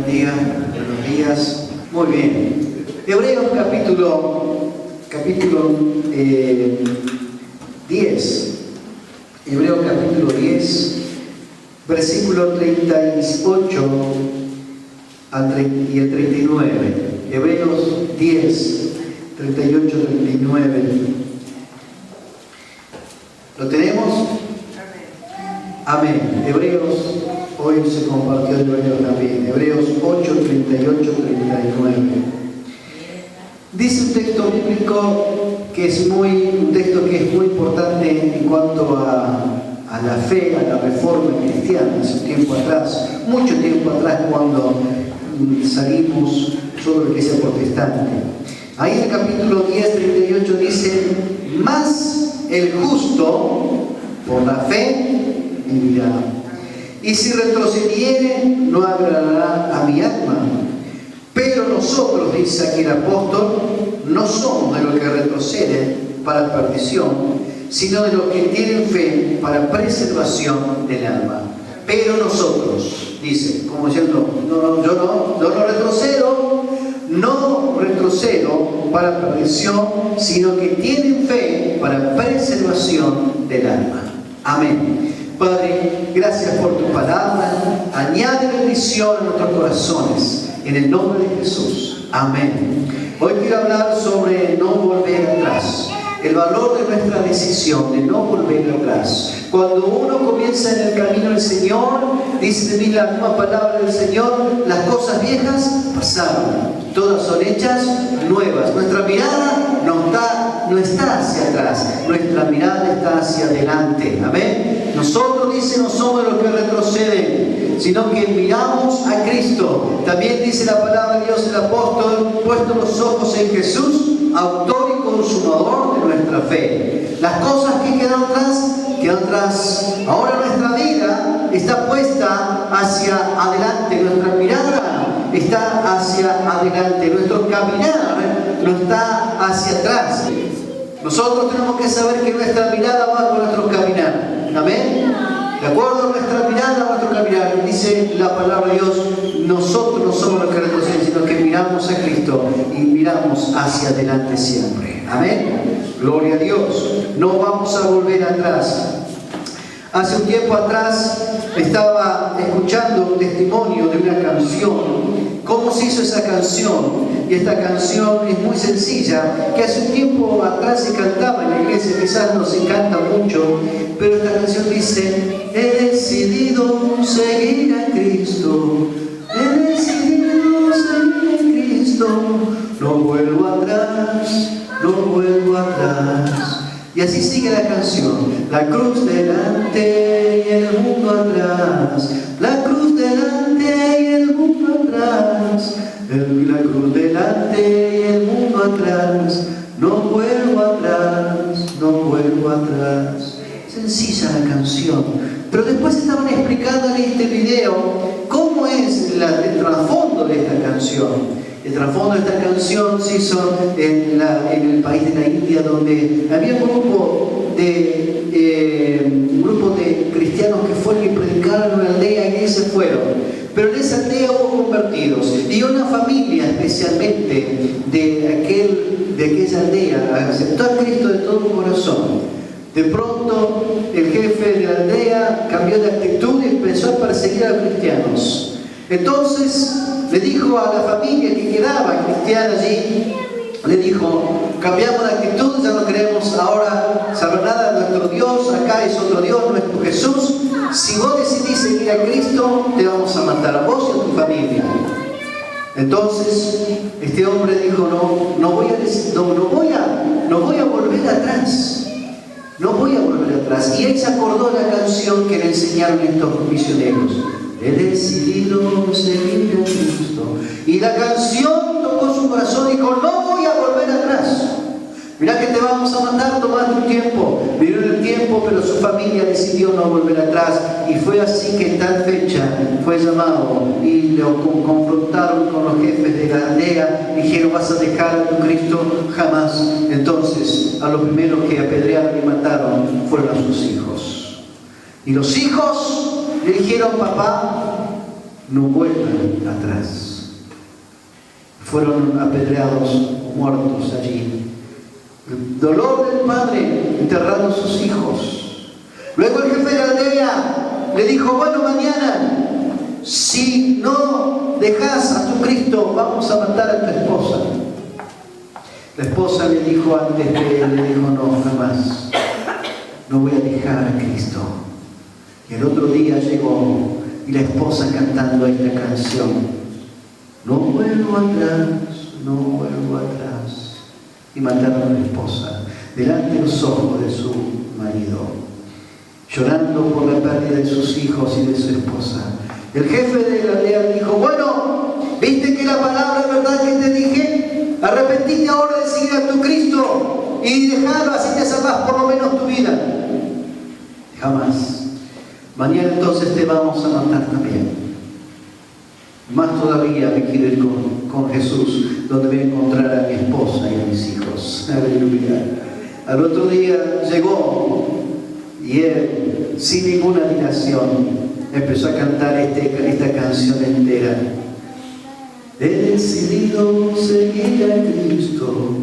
bendiga. Buenos días. Muy bien. Hebreos capítulo 10. Hebreos capítulo 10, versículo 38 y el 39. Hebreos 10, 38, 39. ¿Lo tenemos? Amén. Hebreos, hoy se compartió el Hebreo también. Hebreos 8, 38, 39. Dice un texto bíblico que es un texto que es muy importante en cuanto a la fe, a la reforma cristiana. Hace un tiempo atrás, mucho tiempo atrás, cuando salimos sobre la iglesia protestante. Ahí en el capítulo 10, 38 dice: mas el justo por la fe vivirá. Y si retrocediere, no agradará a mi alma. Pero nosotros, dice aquí el apóstol, no somos de los que retroceden para perdición, sino de los que tienen fe para preservación del alma. Pero nosotros, dice, como diciendo, yo no retrocedo para perdición, sino que tienen fe para preservación del alma. Amén. Padre, gracias por tu palabra. Añade bendición a nuestros corazones. En el nombre de Jesús. Amén. Hoy quiero hablar sobre no volver atrás. El valor de nuestra decisión de no volver atrás. Cuando uno comienza en el camino del Señor, dice de mí la misma palabra del Señor: las cosas viejas pasaron, todas son hechas nuevas. Nuestra mirada no está hacia atrás, nuestra mirada está hacia adelante. Amén. Nosotros, dice, no somos los que retroceden, sino que miramos a Cristo. También dice la palabra de Dios, el apóstol: puesto los ojos en Jesús, autor y consumador de nuestra fe. Las cosas que quedan atrás. Ahora nuestra vida está puesta hacia adelante, nuestra mirada está hacia adelante, nuestro caminar no está hacia atrás. Nosotros tenemos que saber que nuestra mirada va con nuestro caminar. Amén. De acuerdo a nuestra mirada, a nuestro caminar, dice la palabra de Dios, nosotros no somos los que retroceden, sino que miramos a Cristo y miramos hacia adelante siempre. Amén. Gloria a Dios. No vamos a volver atrás. Hace un tiempo atrás estaba escuchando un testimonio de una canción. ¿Cómo se hizo esa canción? Y esta canción es muy sencilla, que hace un tiempo atrás se cantaba en la iglesia, quizás no se canta mucho, pero esta canción dice: he decidido seguir a Cristo, he decidido seguir a Cristo, no vuelvo atrás, no vuelvo atrás. Y así sigue la canción: la cruz delante y el mundo atrás, la cruz delante y el mundo atrás, la cruz delante y el mundo atrás, no vuelvo atrás, no vuelvo atrás. Sencilla la canción, pero después estaban explicando en este video cómo es el trasfondo de esta canción. El trasfondo de esta canción se hizo en el país de la India, donde había un grupo de cristianos que fueron y predicaron en una aldea y ahí se furon. Pero en esa aldea hubo convertidos, y una familia especialmente de aquella aldea aceptó a Cristo de todo corazón. De pronto el jefe de la aldea cambió de actitud y empezó a perseguir a los cristianos. Entonces le dijo a la familia que quedaba cristiana allí, le dijo: cambiamos de actitud, ya no queremos ahora saber nada de nuestro Dios, acá es otro Dios, nuestro Jesús. Si vos decidís seguir a Cristo, te vamos a matar a vos y a tu familia. Entonces este hombre dijo: no voy a volver atrás. No voy a volver atrás. Y él se acordó de la canción que le enseñaron estos misioneros: he decidido seguir a Cristo. Y la canción tocó su corazón y dijo: no voy a volver atrás. Mirá que te vamos a matar, tomate un tiempo. Vivió el tiempo, pero su familia decidió no volver atrás. Y fue así que en tal fecha fue llamado y lo confrontaron con los jefes de la aldea. Dijeron: vas a dejar a tu Cristo, jamás. Entonces a los primeros que apedrearon y mataron fueron a sus hijos. Y los hijos le dijeron: papá, no vuelvan atrás. Fueron apedreados o muertos allí. El dolor del padre enterrando a sus hijos. Luego el jefe de la aldea le dijo, bueno, mañana, si no dejas a tu Cristo, vamos a matar a tu esposa. La esposa le dijo antes que él, le dijo, no, jamás, no voy a dejar a Cristo. Y el otro día llegó y la esposa cantando esta canción, no vuelvo atrás, no vuelvo atrás. Y mataron a la esposa delante de los ojos de su marido, llorando por la pérdida de sus hijos y de su esposa. El jefe de la aldea le dijo, bueno, ¿viste que la palabra verdad que te dije? Arrepentite ahora de seguir a tu Cristo y dejarlo, así te salvas por lo menos tu vida. Jamás. Mañana entonces te vamos a matar también. Más todavía me quiero ir con Jesús, donde voy a encontrar a mi esposa y a mis hijos. Aleluya. Al otro día llegó y él, sin ninguna dilación, empezó a cantar esta canción entera. He decidido seguir a Cristo,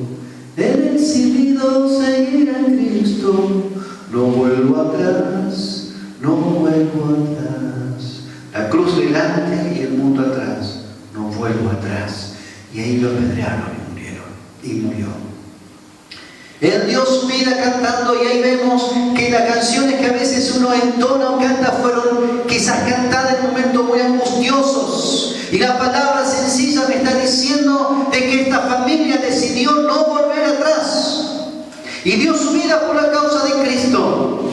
he decidido seguir a Cristo, no vuelvo atrás, no vuelvo atrás. La cruz delante y el mundo atrás, no vuelvo atrás. Y ahí lo apedrearon y murió. Él dio su vida cantando, y ahí vemos que las canciones que a veces uno entona o canta fueron quizás cantadas en momentos muy angustiosos. Y la palabra sencilla me está diciendo de que esta familia decidió no volver atrás. Y dio su vida por la causa de Cristo.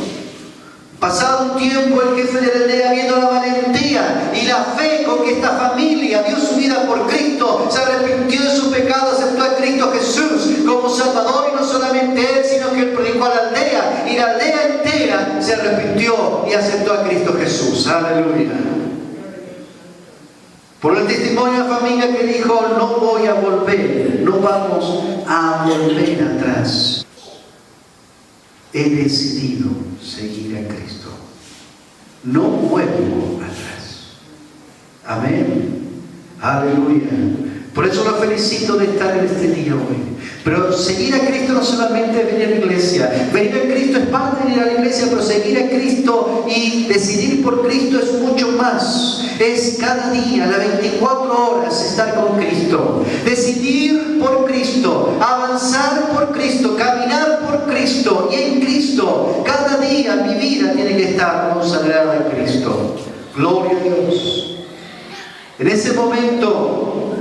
Pasado un tiempo, el jefe de la aldea, viendo la valentía y la fe con que esta familia dio su vida por Cristo, se arrepintió de su pecado, aceptó a Cristo Jesús como Salvador, y no solamente él, sino que él predicó a la aldea, y la aldea entera se arrepintió y aceptó a Cristo Jesús. Aleluya. Por el testimonio de la familia que dijo, no voy a volver, no vamos a volver atrás. He decidido seguir a Cristo. No vuelvo atrás. Amén. Aleluya. Por eso lo felicito de estar en este día hoy. Pero seguir a Cristo no solamente es venir a la iglesia. Venir a Cristo es parte de ir a la iglesia, pero seguir a Cristo y decidir por Cristo es mucho más. Es cada día, las 24 horas, estar con Cristo. Decidir por Cristo, avanzar por Cristo, caminar por Cristo y en Cristo. Cada día mi vida tiene que estar consagrada a Cristo. Gloria a Dios. En ese momento,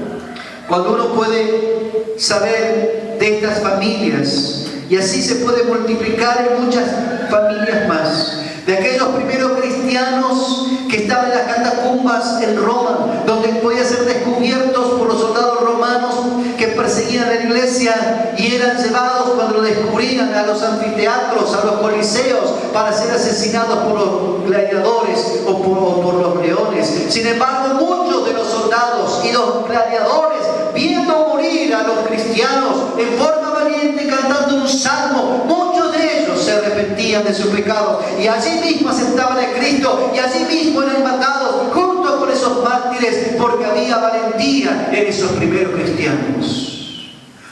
cuando uno puede saber de estas familias, y así se puede multiplicar en muchas familias más, de aquellos primeros cristianos que estaban en las catacumbas en Roma, donde podían ser descubiertos por los soldados romanos que perseguían a la iglesia y eran llevados, cuando lo descubrían, a los anfiteatros, a los coliseos, para ser asesinados por los gladiadores o por los leones. Sin embargo, muchos de los soldados y los gladiadores, viendo morir a los cristianos en forma valiente, cantando un salmo, muchos de ellos se arrepentían de sus pecados y allí mismo aceptaban a Cristo, y allí mismo eran matados junto con esos mártires, porque había valentía en esos primeros cristianos.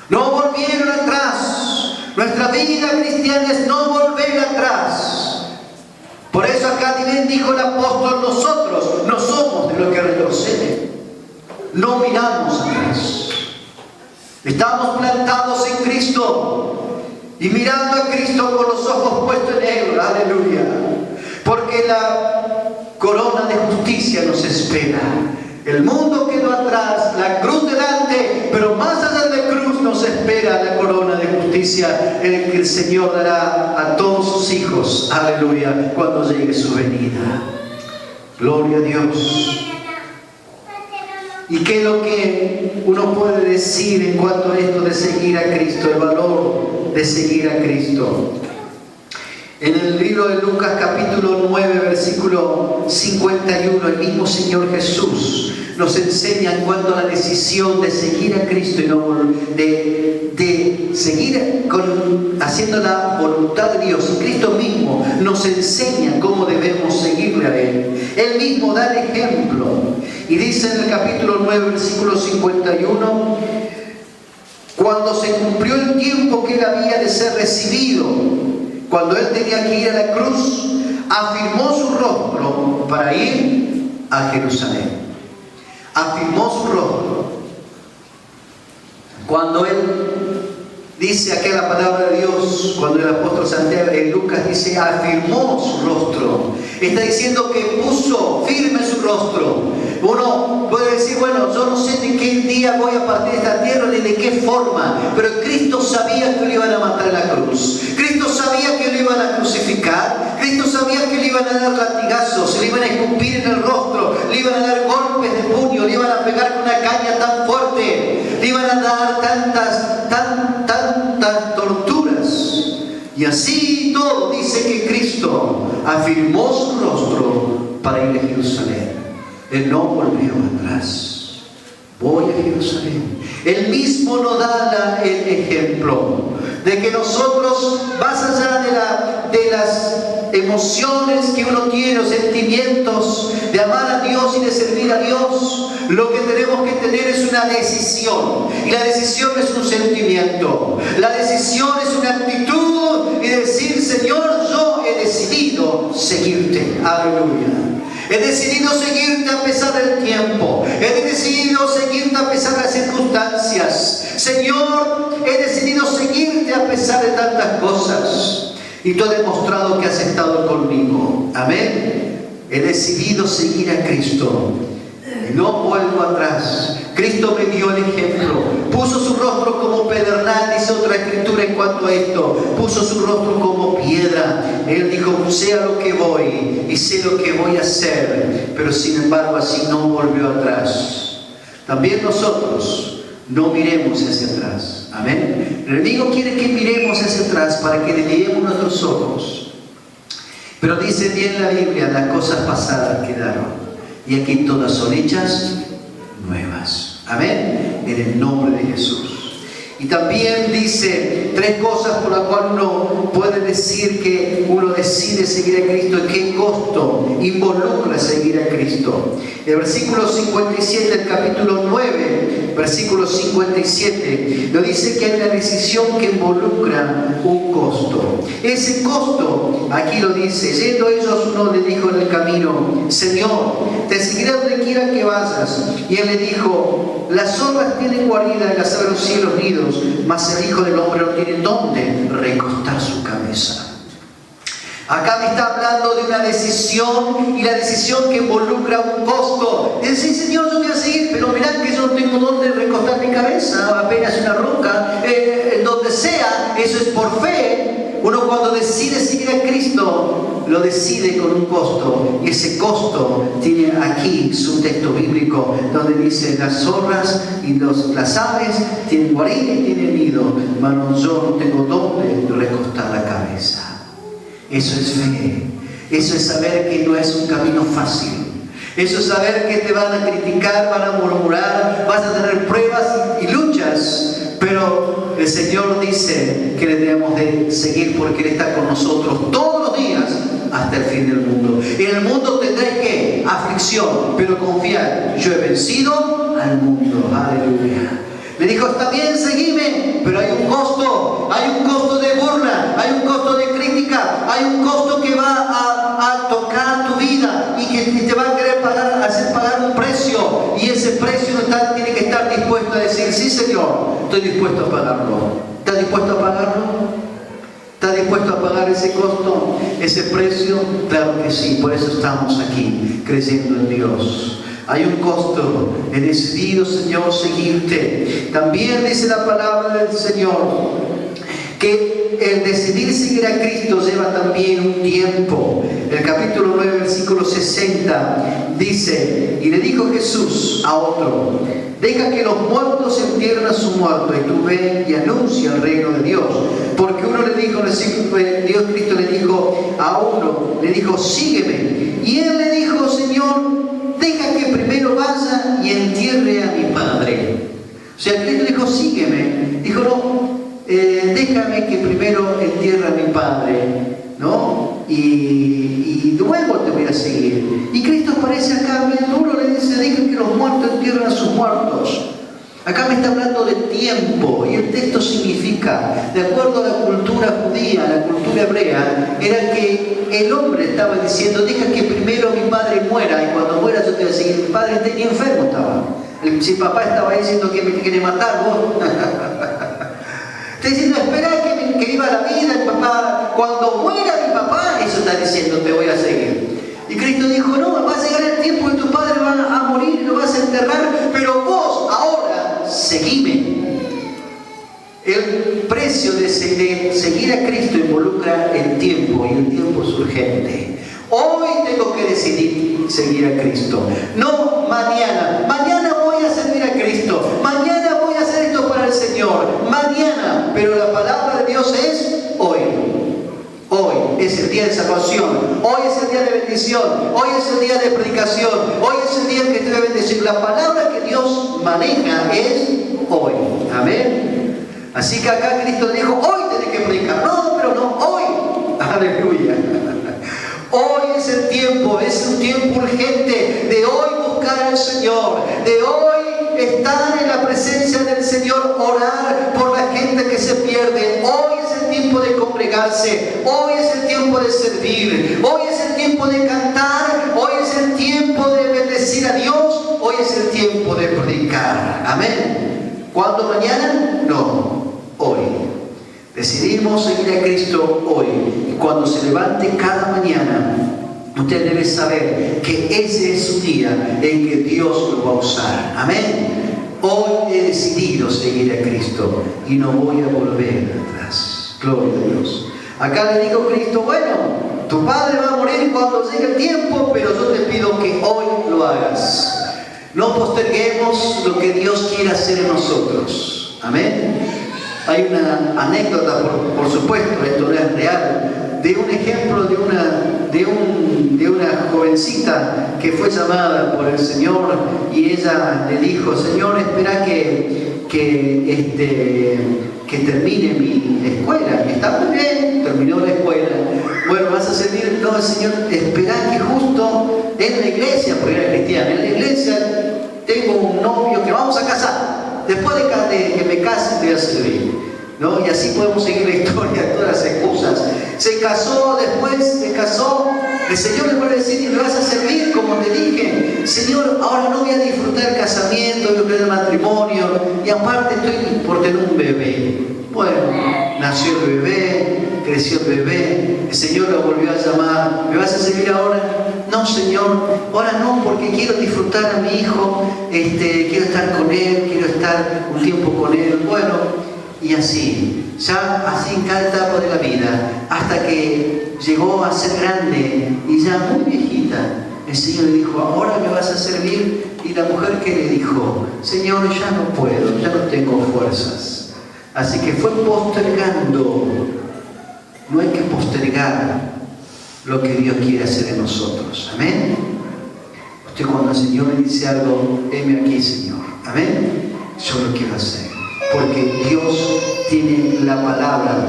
No volvieron atrás. Nuestra vida cristiana es no volver atrás. Por eso acá también dijo el apóstol, nosotros no somos de los que retroceden. No miramos atrás. Estamos plantados en Cristo y mirando a Cristo con los ojos puestos en Él. Aleluya. Porque la corona de justicia nos espera. El mundo quedó atrás, la cruz delante, pero más allá de la cruz nos espera la corona de justicia, en que el Señor dará a todos sus hijos. Aleluya. Cuando llegue su venida. Gloria a Dios. ¿Y qué es lo que uno puede decir en cuanto a esto de seguir a Cristo? El valor de seguir a Cristo. En el libro de Lucas capítulo 9 versículo 51, el mismo Señor Jesús nos enseña en cuanto a la decisión de seguir a Cristo y no de seguir haciendo la voluntad de Dios. Cristo mismo nos enseña cómo debemos seguirle a Él. Él mismo da el ejemplo. Y dice en el capítulo 9 versículo 51, cuando se cumplió el tiempo que Él había de ser recibido, cuando Él tenía que ir a la cruz, afirmó su rostro para ir a Jerusalén. Afirmó su rostro. Cuando Él dice aquí la palabra de Dios, cuando el apóstol Santiago en Lucas dice afirmó su rostro, está diciendo que puso firme su rostro. Uno puede decir, bueno, yo no sé de qué día voy a partir de esta tierra ni de qué forma, pero Cristo sabía que lo iban a matar en la cruz. Cristo sabía que lo iban a crucificar. Cristo sabía que le iban a dar latigazos, le iban a escupir en el rostro, le iban a dar golpes de puño, le iban a pegar con una caña tan fuerte, le iban a dar tantas torturas. Y así todo dice que Cristo afirmó su rostro para ir a Jerusalén. Él no volvió atrás. Voy a Jerusalén. Él mismo nos da el ejemplo de que nosotros, más allá de las emociones que uno tiene, los sentimientos de amar a Dios y de servir a Dios, lo que tenemos que tener es una decisión. Y la decisión es un sentimiento. La decisión es una actitud y decir, Señor, yo he decidido seguirte. Aleluya. He decidido seguirte a pesar del tiempo. He decidido seguirte a pesar de las circunstancias. Señor, he decidido seguirte a pesar de tantas cosas. Y tú has demostrado que has estado conmigo. Amén. He decidido seguir a Cristo. No vuelvo atrás. Cristo me dio el ejemplo. Puso su rostro como pedernal, dice otra escritura en cuanto a esto. Puso su rostro como piedra. Él dijo, sé a lo que voy y sé lo que voy a hacer. Pero sin embargo así no volvió atrás. También nosotros no miremos hacia atrás. Amén. El enemigo quiere que miremos hacia atrás para que desviemos nuestros ojos. Pero dice bien la Biblia, las cosas pasadas quedaron. Y aquí todas son hechas nuevas. Amén. En el nombre de Jesús. Y también dice tres cosas por las cuales uno puede decir que uno decide seguir a Cristo y qué costo involucra seguir a Cristo. El versículo 57 del capítulo 9, versículo 57, nos dice que hay una decisión que involucra un costo. Ese costo, aquí lo dice, yendo ellos, uno le dijo en el camino, Señor, te seguiré donde quiera que vayas. Y él le dijo, las zorras tienen guarida y las aves de los cielos nidos, mas el Hijo del Hombre no tiene dónde recostar su cabeza. Acá me está hablando de una decisión, y la decisión que involucra un costo. Es decir, Señor, yo voy a seguir, pero mirad que yo no tengo dónde recostar mi cabeza, apenas una roca, donde sea. Eso es por fe. Uno cuando decide seguir a Cristo, lo decide con un costo, y ese costo tiene aquí su texto bíblico donde dice, las zorras y las aves tienen guarida y tienen nido, mas yo no tengo dónde recostar la cabeza. Eso es fe. Eso es saber que no es un camino fácil. Eso es saber que te van a criticar, van a murmurar, vas a tener pruebas y luchas, pero el Señor dice que le debemos de seguir porque Él está con nosotros todos los días hasta el fin del mundo. En el mundo tendréis que aflicción, pero confiad, yo he vencido al mundo. Aleluya. Le dijo, está bien, seguime, pero hay un costo de burla, hay un costo de crítica, hay un costo que va a tocar tu vida y que te va a querer hacer pagar un precio, y ese precio tiene que estar dispuesto a decir, sí Señor, estoy dispuesto a pagarlo. ¿Estás dispuesto a pagarlo? ¿Estás dispuesto a pagar ese costo, ese precio? Claro que sí, por eso estamos aquí, creyendo en Dios. Hay un costo. He decidido, Señor, seguirte. También dice la palabra del Señor que que el decidir seguir a Cristo lleva también un tiempo. El capítulo 9, versículo 60 dice: y le dijo Jesús a otro: deja que los muertos entierren a su muerto, y tú ven y anuncia el reino de Dios. Porque uno le dijo, Dios Cristo le dijo a uno, le dijo: sígueme. Y él le dijo: Señor, deja que primero vaya y entierre a mi padre. O sea, Cristo dijo: sígueme. Dijo: no, déjame que primero entierre a mi padre, ¿no? Y luego te voy a seguir. Y Cristo aparece acá bien duro, le dice: dejen que los muertos entierren a sus muertos. Acá me está hablando de tiempo, y el texto significa, de acuerdo a la cultura judía, a la cultura hebrea, era que el hombre estaba diciendo: deja que primero mi padre muera, y cuando muera yo te voy a seguir. Mi padre tenía enfermo, estaba. Si papá estaba diciendo que me quiere matar, vos. Está diciendo: espera que viva la vida, el papá. Cuando muera mi papá, eso está diciendo: te voy a seguir. Y Cristo dijo: no, va a llegar el tiempo que tu padre va a morir y lo vas a enterrar, pero vos ahora seguime. El precio de seguir a Cristo involucra el tiempo, y el tiempo es urgente. Hoy tengo que decidir seguir a Cristo, no mañana. Mañana voy a servir a Cristo, mañana voy a hacer esto para el Señor, mañana. Pero la palabra de Dios es hoy. Hoy es el día de salvación, hoy es el día de bendición, hoy es el día de predicación, hoy es el día en que te debe bendecir. La palabra que Dios maneja es hoy. Amén. Así que acá Cristo dijo: hoy tenés que predicar. No, pero no, hoy. Aleluya. Hoy es el tiempo, es un tiempo urgente de hoy buscar al Señor, de hoy estar en la presencia del Señor, orar por la gente que se pierde. Hoy es el tiempo de congregarse, hoy es el tiempo de servir, hoy es el tiempo de cantar, hoy es el tiempo de bendecir a Dios, hoy es el tiempo de predicar. Amén. ¿Cuándo? ¿Mañana? No, hoy. Decidimos seguir a Cristo hoy. Y cuando se levante cada mañana, usted debe saber que ese es su día en que Dios lo va a usar. Amén. Hoy he decidido seguir a Cristo y no voy a volver atrás. Gloria a Dios. Acá le dijo Cristo: bueno, tu padre va a morir cuando llegue el tiempo, pero yo te pido que hoy lo hagas. No posterguemos lo que Dios quiere hacer en nosotros. Amén. Hay una anécdota, por supuesto, esto no es real, de un ejemplo de una jovencita que fue llamada por el Señor, y ella le dijo: Señor, espera que termine mi escuela. Y está muy bien, terminó la escuela. Bueno, vas a servir. No, Señor, espera que justo en la iglesia, porque era cristiana, en la iglesia tengo un novio que vamos a casar. Después de que me case te voy a servir, ¿no? Y así podemos seguir la historia de todas las excusas. Se casó, después se casó. El Señor le vuelve a decir: y me vas a servir, como te dije. Señor, ahora no voy a disfrutar el casamiento, voy a disfrutar el matrimonio, y aparte estoy por tener un bebé. Bueno, nació el bebé, creció el bebé, el Señor lo volvió a llamar: ¿me vas a servir ahora? No, Señor, ahora no, porque quiero disfrutar a mi hijo, quiero estar con él, quiero estar un tiempo con él. Bueno, y así en cada etapa de la vida, hasta que llegó a ser grande y ya muy viejita, el Señor le dijo: ahora me vas a servir. Y la mujer que le dijo: Señor, ya no puedo, ya no tengo fuerzas. Así que fue postergando. No hay que postergar lo que Dios quiere hacer en nosotros. Amén. Usted, cuando el Señor le dice algo: heme aquí, Señor. Amén. Yo lo quiero hacer, porque Dios tiene la palabra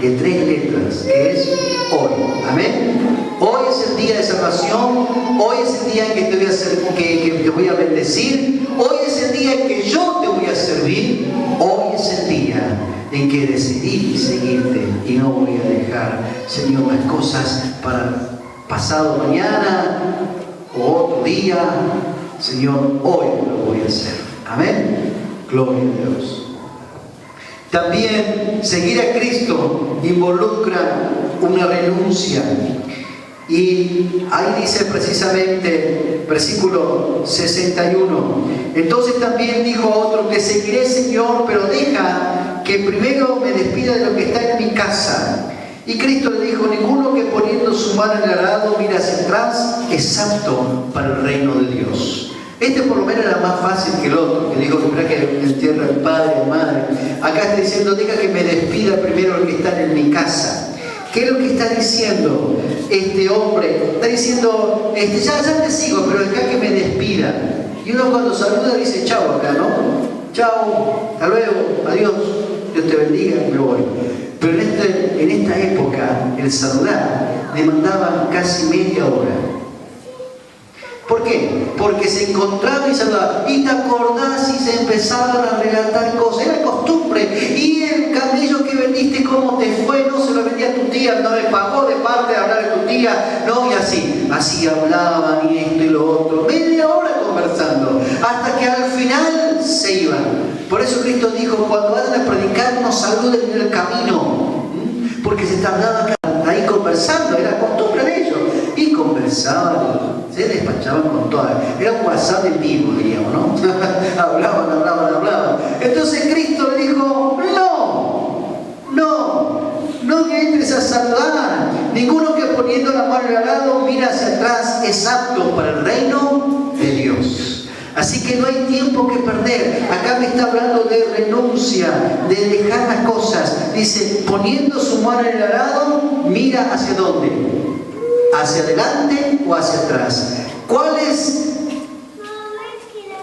de 3 letras, que es hoy. Amén. Hoy es el día de salvación. Hoy es el día en que te voy a hacer, que te voy a bendecir. Hoy es el día en que yo te voy a servir. Hoy es el día en que decidí seguirte y no voy a dejar, Señor, las cosas para pasado mañana o otro día. Señor, hoy lo voy a hacer. Amén. Gloria a Dios. También seguir a Cristo involucra una renuncia. Y ahí dice precisamente, versículo 61: entonces también dijo a otro: te seguiré, Señor, pero deja que primero me despida de lo que está en mi casa. Y Cristo le dijo, ninguno que poniendo su mano en el arado mira hacia atrás es apto para el reino de Dios. Este por lo menos era más fácil que el otro, que dijo que mira que entierra al padre, a madre. Acá está diciendo, deja que me despida primero el que está en mi casa. ¿Qué es lo que está diciendo este hombre? Está diciendo, ya te sigo, pero acá que me despida. Y uno cuando saluda dice, chao acá, ¿no? Chao, hasta luego, adiós, Dios te bendiga, me voy. Pero en esta época, el saludar demandaba casi media hora. ¿Por qué? Porque se encontraba y saludaba. Y te acordás y se empezaban a relatar cosas. Era costumbre. Y el camello que vendiste, ¿cómo te fue? No se lo vendía a tu tía, no le pagó de parte de hablar de tu tía. No, y así. Así hablaban y esto y lo otro. Media hora conversando. Hasta que al final se iban. Por eso Cristo dijo, cuando vayan a predicar, no saluden en el camino. Porque se tardaban ahí conversando. Era costumbre de ellos. Y conversaban. Se despachaban con todas. Era un WhatsApp en vivo, diríamos, ¿no? hablaban. Entonces Cristo le dijo, no que entres a saludar. Ninguno que poniendo la mano al arado mira hacia atrás es apto para el reino de Dios. Así que no hay tiempo que perder. Acá me está hablando de renuncia, de dejar las cosas. Dice, poniendo su mano en el arado, mira hacia dónde. ¿Hacia adelante o hacia atrás? ¿Cuál es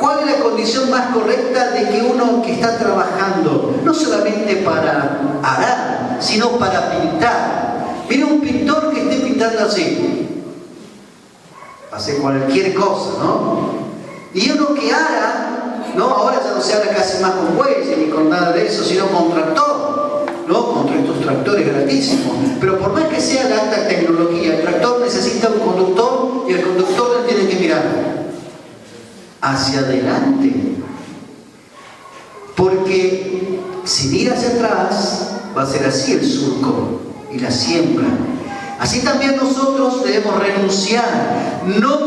la condición más correcta de que uno que está trabajando, no solamente para arar, sino para pintar? Mira un pintor que esté pintando así. Hace cualquier cosa, ¿no? Y uno que ara, ¿no? Ahora ya no se ara casi más con bueyes ni con nada de eso, sino con tractor. ¿No? Contra estos tractores gratísimos. Pero por más que sea la alta tecnología, el tractor necesita un conductor y el conductor le tiene que mirar hacia adelante. Porque si mira hacia atrás, va a ser así el surco y la siembra. Así también nosotros debemos renunciar. No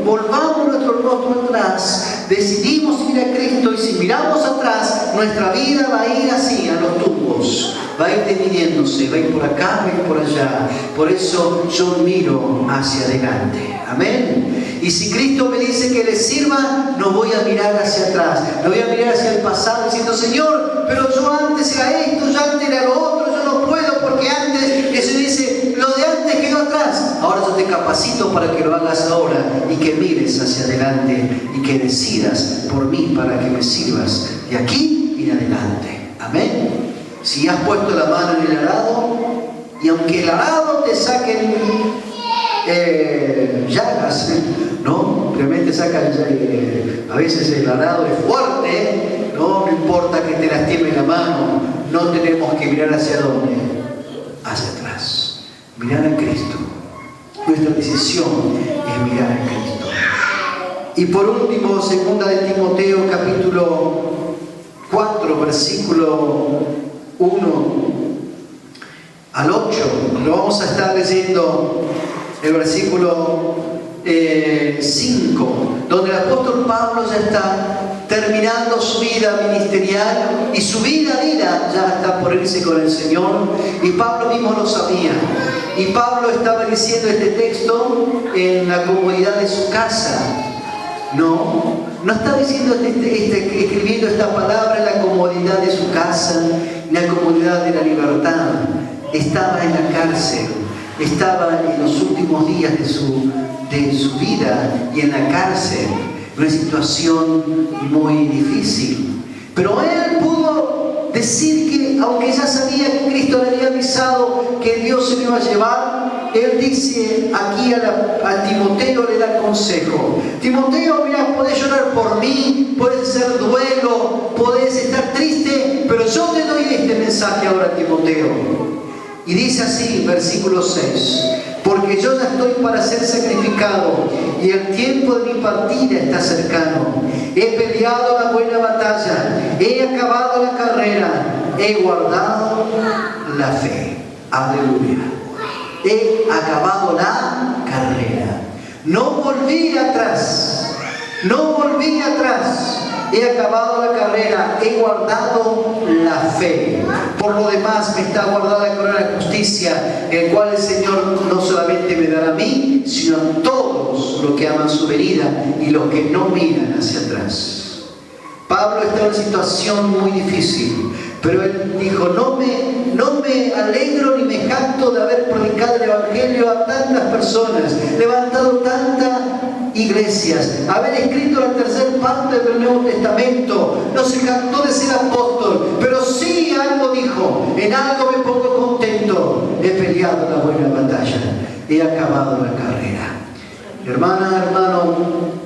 volvamos nuestro rostro atrás. Decidimos ir a Cristo y si miramos atrás, nuestra vida va a ir así, a los tumbos. Va a ir dividiéndose, va a ir por acá, va a ir por allá. Por eso yo miro hacia adelante. Amén. Y si Cristo me dice que le sirva, no voy a mirar hacia atrás. No voy a mirar hacia el pasado diciendo, Señor, pero yo antes era esto, yo antes era lo otro, yo no puedo porque antes, eso dice, lo de antes quedó atrás. Ahora yo te capacito para que lo hagas ahora y que mires hacia adelante y que decidas por mí para que me sirvas de aquí y en adelante. Amén. Si has puesto la mano en el arado y aunque el arado te saquen llagas, ¿no? Realmente sacan, a veces el arado es fuerte, no importa que te lastime la mano, no tenemos que mirar hacia dónde, hacia atrás, mirar a Cristo. Nuestra decisión es mirar a Cristo. Y por último, 2 de Timoteo capítulo 4, versículo 1 al 8, lo vamos a estar leyendo el versículo 5, donde el apóstol Pablo ya está terminando su vida ministerial y su vida ya está por irse con el Señor, y Pablo mismo lo sabía. Y Pablo estaba diciendo este texto en la comodidad de su casa. No está diciendo escribiendo esta palabra en la comodidad de su casa, en la comodidad de la libertad. Estaba en la cárcel, estaba en los últimos días de su vida y en la cárcel, una situación muy difícil. Pero él pudo decir que, aunque ya sabía que Cristo le había avisado que Dios se lo iba a llevar, él dice aquí a Timoteo, le da consejo. Timoteo, mira, podés llorar por mí, puedes hacer duelo, podés estar triste, pero yo te doy este mensaje ahora, Timoteo. Y dice así, versículo 6, porque yo ya estoy para ser sacrificado y el tiempo de mi partida está cercano. He peleado la buena batalla, he acabado la carrera, he guardado la fe. Aleluya. He acabado la carrera. No volví atrás. he acabado la carrera, he guardado la fe. Por lo demás me está guardada la corona de justicia, el cual el Señor no solamente me dará a mí, sino a todos los que aman su venida y los que no miran hacia atrás. Pablo está en una situación muy difícil, pero él dijo, no me alegro ni me jacto de haber predicado el Evangelio a tantas personas, levantado tantas iglesias, haber escrito la tercera parte del Nuevo Testamento. No se jactó de ser apóstol, pero sí algo dijo, en algo me pongo contento, he peleado la buena batalla, he acabado la carrera. Hermana, hermano,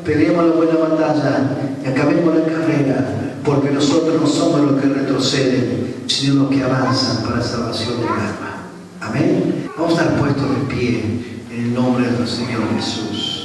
peleemos la buena batalla y acabemos la carrera, porque nosotros no somos los que retroceden, sino los que avanzan para la salvación del alma. Amén. Vamos a estar puestos de pie en el nombre del Señor Jesús.